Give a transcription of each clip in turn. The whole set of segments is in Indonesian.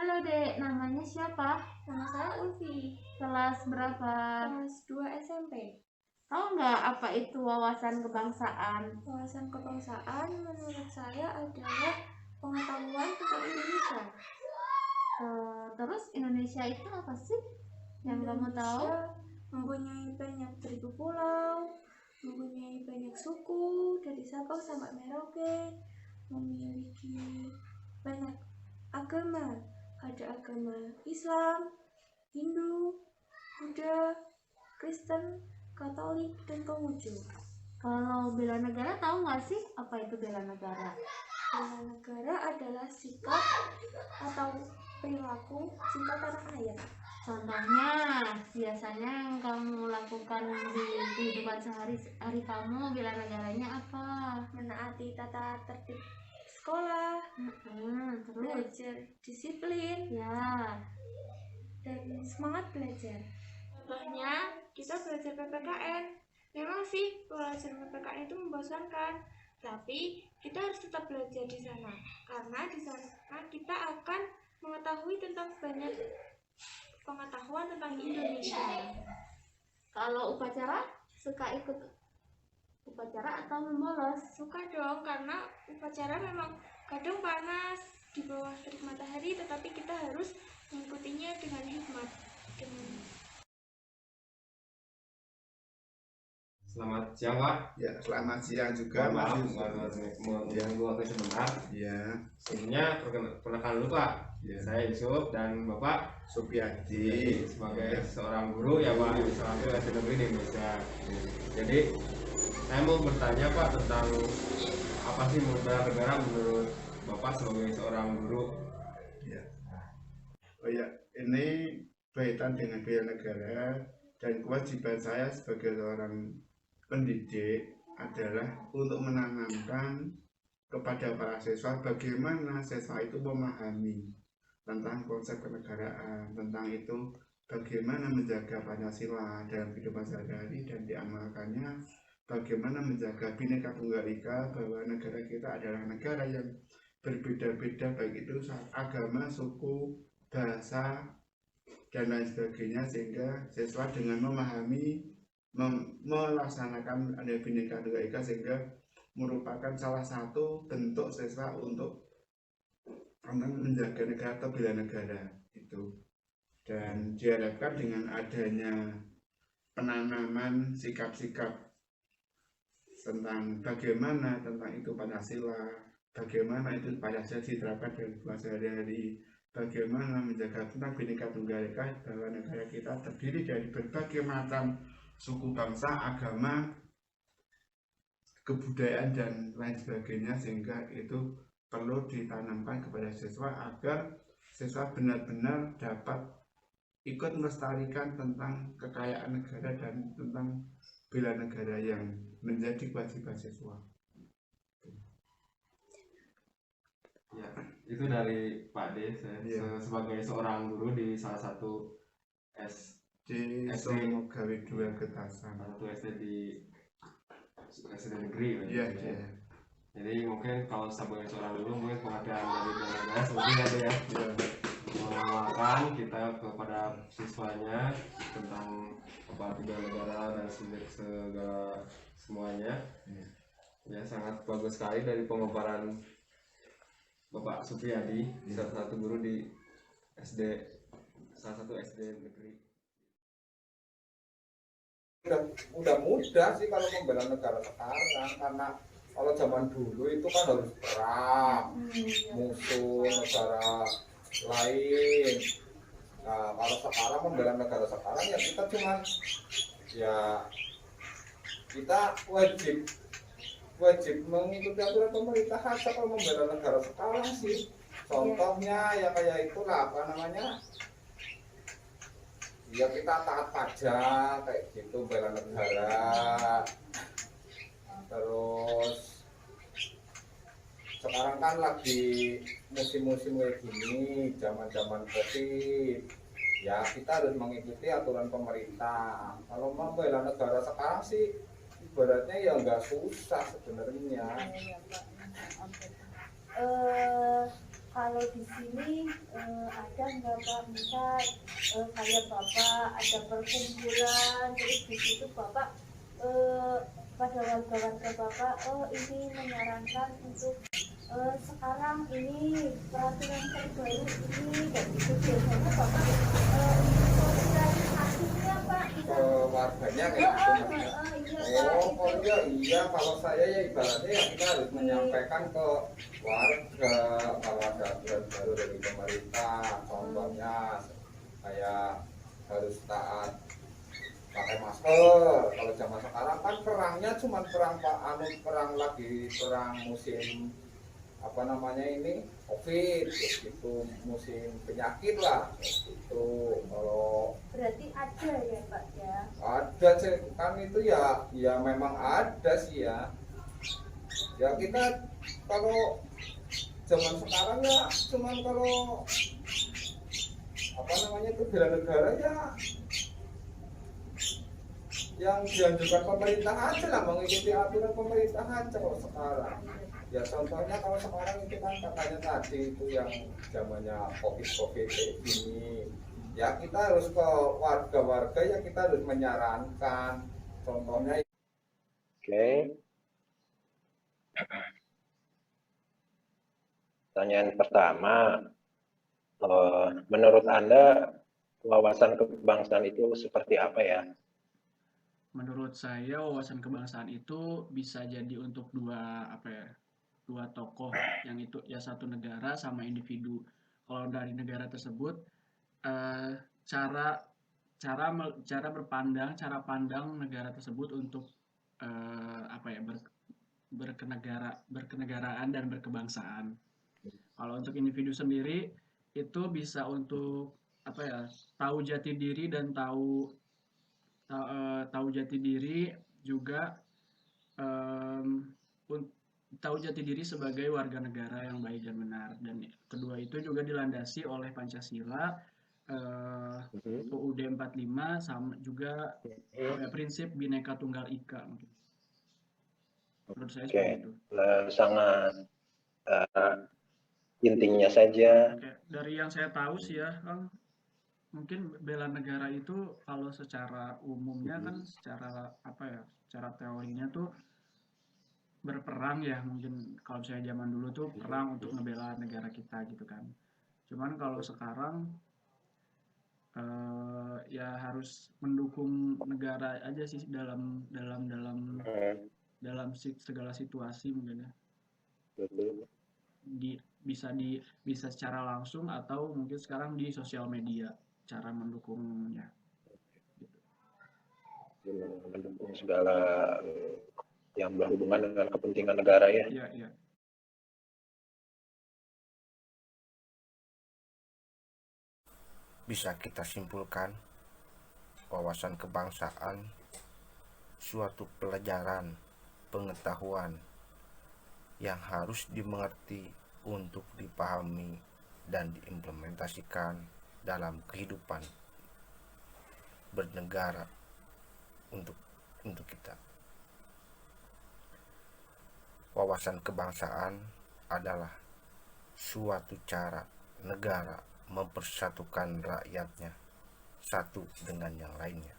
Halo Dek, namanya siapa? Nama saya Ulfi, Kelas berapa? kelas 2 SMP. Tahu nggak apa itu wawasan kebangsaan? Wawasan kebangsaan menurut saya adalah pengetahuan tentang Indonesia. Terus Indonesia itu apa sih yang kamu tahu? Indonesia mempunyai banyak 1.000 pulau, mempunyai banyak suku dari Sabang sampai Merauke, memiliki banyak agama. Ada agama Islam, Hindu, Buddha, Kristen, Katolik, dan Konghucu. Kalau bela negara tahu nggak sih apa itu bela negara? Bela negara adalah sikap atau perilaku cinta tanah air. Contohnya, biasanya yang kamu lakukan di kehidupan sehari-hari kamu bela negaranya apa? Menaati tata tertib sekolah, Terus? belajar disiplin, Ya, dan semangat belajar. Contohnya, kita belajar PPKN. Memang sih belajar PPKN itu membosankan, tapi kita harus tetap belajar di sana karena di sana kita akan mengetahui tentang banyak pengetahuan tentang Indonesia. kalau upacara suka ikut upacara atau membolos? Suka dong, karena upacara memang kadang panas di bawah terik matahari, tetapi kita harus mengikutinya dengan hikmat. Selamat siang Pak. Ya, selamat siang juga. Maaf, Masih mengganggu waktu sebentar. ya, Sebelumnya perkenalkan dulu Pak. ya. Saya Yusuf dan Bapak Supiadi sebagai seorang guru ya Pak di salah satu SD negeri di Indonesia. Jadi saya mau bertanya Pak tentang apa sih bela negara menurut Bapak sebagai seorang guru? Ya. Oh ya, ini kaitan dengan bela negara dan kewajiban saya sebagai seorang pendidik adalah untuk menanamkan kepada para siswa bagaimana siswa itu memahami tentang konsep kenegaraan, tentang itu bagaimana menjaga Pancasila dalam kehidupan sehari-hari dan diamalkannya, bagaimana menjaga Bhinneka Tunggal Ika, bahwa negara kita adalah negara yang berbeda-beda baik itu agama, suku, bahasa, dan lain sebagainya, sehingga siswa dengan memahami melaksanakan ada Bhinneka Tunggal Ika sehingga merupakan salah satu bentuk siswa untuk menjaga negara atau bela negara itu. Dan diharapkan dengan adanya penanaman sikap-sikap tentang bagaimana tentang itu Pancasila, bagaimana itu Pancasila diterapkan dalam kehidupan sehari-hari, bagaimana menjaga tentang Bhinneka Tunggal Ika, bahwa negara kita terdiri dari berbagai macam suku, bangsa, agama, kebudayaan, dan lain sebagainya, sehingga itu perlu ditanamkan kepada siswa agar siswa benar-benar dapat ikut melestarikan tentang kekayaan negara dan tentang bela negara yang menjadi kewajiban siswa. Ya, itu dari Pak D. Saya sebagai seorang guru di salah satu Di Somogawe 2 Getasan. satu SD di SD negeri. Iya. Jadi mungkin kalau sebagai seorang guru mungkin pengertian dari bela negara seperti ada ya. Mengenalkan kita kepada siswanya tentang apa arti bela negara dan segala semuanya. Ya, sangat bagus sekali dari pemaparan Bapak Supriyadi, salah satu guru di salah satu SD negeri. Udah mudah sih kalau membela negara sekarang, karena kalau zaman dulu itu kan harus perang musuh negara lain. Nah, kalau sekarang membela negara sekarang ya kita cuma kita wajib mengikuti aturan pemerintah aja kalau membela negara sekarang sih. Contohnya ya kayak itulah apa namanya, ya kita taat pajak kayak gitu, bela negara. Terus sekarang kan lagi musim-musim kayak gini, zaman-zaman COVID, ya kita harus mengikuti aturan pemerintah. Kalau mau bela negara sekarang sih ibaratnya ya nggak susah sebenarnya. kalau di sini ada nggak Pak, misal kayak Bapak ada perkumpulan, terus di situ Bapak pada warga-warga Bapak, oh ini menyarankan untuk sekarang ini peraturan terbaru ini, dan itu biasanya Bapak sosialisasinya Pak ke warganya kayak gitu maksudnya. Oh iya, kalau saya ya ibaratnya ya kita harus menyampaikan ke warga kalau ada aturan baru dari pemerintah, contohnya kayak harus taat pakai masker. Kalau zaman sekarang kan perangnya cuma perang lagi perang musim apa namanya ini COVID gitu, musim penyakit lah gitu. Kalau berarti ada ya Pak ya? ada sih kan itu ya memang ada sih ya. Ya kita kalau zaman sekarang ya cuman kalau apa namanya itu bela negara ya yang dianjurkan pemerintah aja lah, mengikuti aturan pemerintah aja kalau sekarang. Ya contohnya kalau sekarang itu kan katanya tadi itu yang zamannya COVID kayak gini. Ya kita harus ke warga-warga ya kita harus menyarankan. Contohnya. Oke. Pertanyaan pertama, menurut Anda wawasan kebangsaan itu seperti apa ya? Menurut saya wawasan kebangsaan itu bisa jadi untuk dua tokoh, yang itu ya satu negara sama individu. Kalau dari negara tersebut cara pandang negara tersebut untuk berkenegaraan dan berkebangsaan. Kalau untuk individu sendiri itu bisa untuk tahu jati diri dan tahu jati diri juga, tahu jati diri sebagai warga negara yang baik dan benar, dan kedua itu juga dilandasi oleh Pancasila, UUD 45 sama juga prinsip Bhinneka Tunggal Ika. Menurut saya seperti itu. Sangat intinya saja. Dari yang saya tahu sih ya, mungkin bela negara itu kalau secara umumnya kan secara teorinya tuh berperang ya, mungkin kalau saya zaman dulu tuh perang untuk ngebela negara kita gitu kan. Cuman kalau sekarang ya harus mendukung negara aja sih dalam segala situasi mungkin ya. Bisa secara langsung atau mungkin sekarang di sosial media cara mendukungnya. Mendukung segala yang berhubungan dengan kepentingan negara ya. Iya. Bisa kita simpulkan wawasan kebangsaan suatu pelajaran pengetahuan yang harus dimengerti untuk dipahami dan diimplementasikan dalam kehidupan bernegara untuk kita. Wawasan kebangsaan adalah suatu cara negara mempersatukan rakyatnya satu dengan yang lainnya,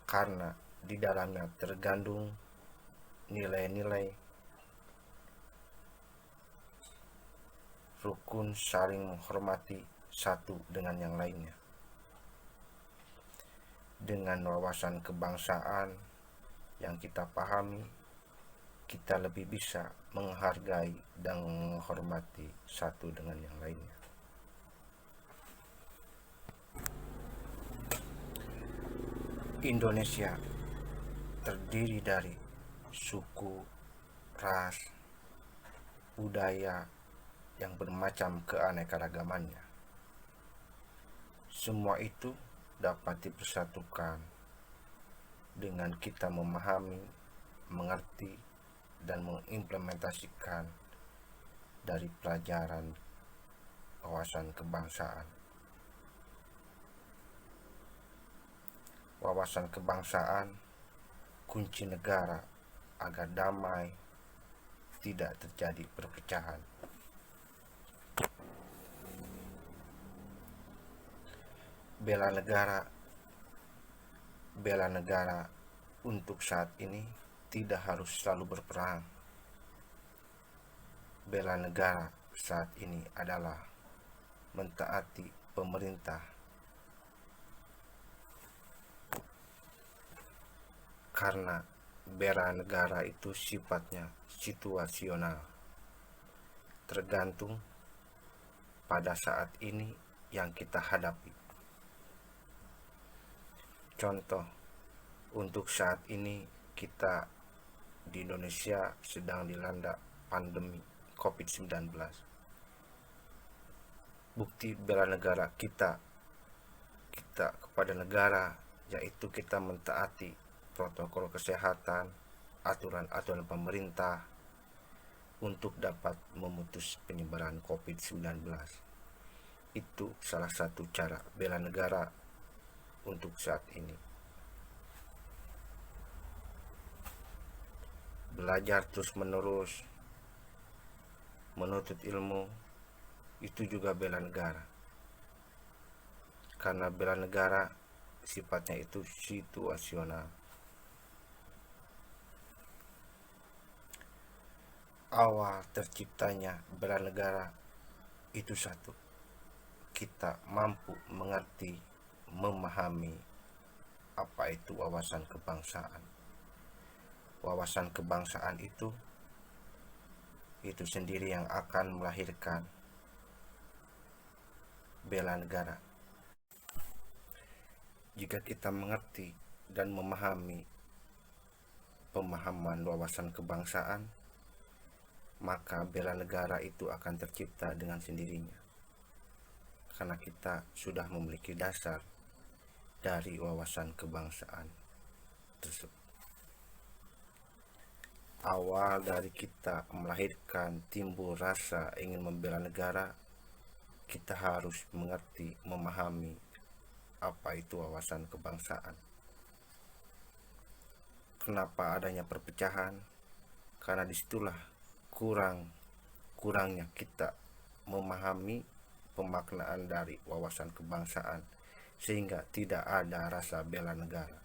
karena di dalamnya tergandung nilai-nilai rukun saling menghormati satu dengan yang lainnya. Dengan wawasan kebangsaan yang kita pahami, kita lebih bisa menghargai dan menghormati satu dengan yang lainnya. Indonesia terdiri dari suku, ras, budaya yang bermacam keanekaragamannya. Semua itu dapat dipersatukan dengan kita memahami, mengerti, dan mengimplementasikan dari pelajaran wawasan kebangsaan. Wawasan kebangsaan kunci negara agar damai, tidak terjadi perpecahan. bela negara untuk saat ini tidak harus selalu berperang. Bela negara saat ini adalah mentaati pemerintah, karena bela negara itu sifatnya situasional, tergantung pada saat ini yang kita hadapi. Contoh, untuk saat ini kita di Indonesia sedang dilanda pandemi COVID-19. Bukti bela negara kita kepada negara yaitu kita mentaati protokol kesehatan, aturan-aturan pemerintah untuk dapat memutus penyebaran COVID-19. Itu salah satu cara bela negara untuk saat ini. Belajar terus-menerus, menuntut ilmu, itu juga bela negara. Karena bela negara sifatnya itu situasional. Awal terciptanya bela negara itu satu, kita mampu mengerti, memahami apa itu wawasan kebangsaan. Wawasan kebangsaan itu sendiri yang akan melahirkan bela negara. Jika kita mengerti dan memahami pemahaman wawasan kebangsaan, maka bela negara itu akan tercipta dengan sendirinya, karena kita sudah memiliki dasar dari wawasan kebangsaan tersebut. Awal dari kita melahirkan timbul rasa ingin membela negara, kita harus mengerti, memahami apa itu wawasan kebangsaan. Kenapa adanya perpecahan? Karena disitulah kurangnya kita memahami pemaknaan dari wawasan kebangsaan, sehingga tidak ada rasa bela negara.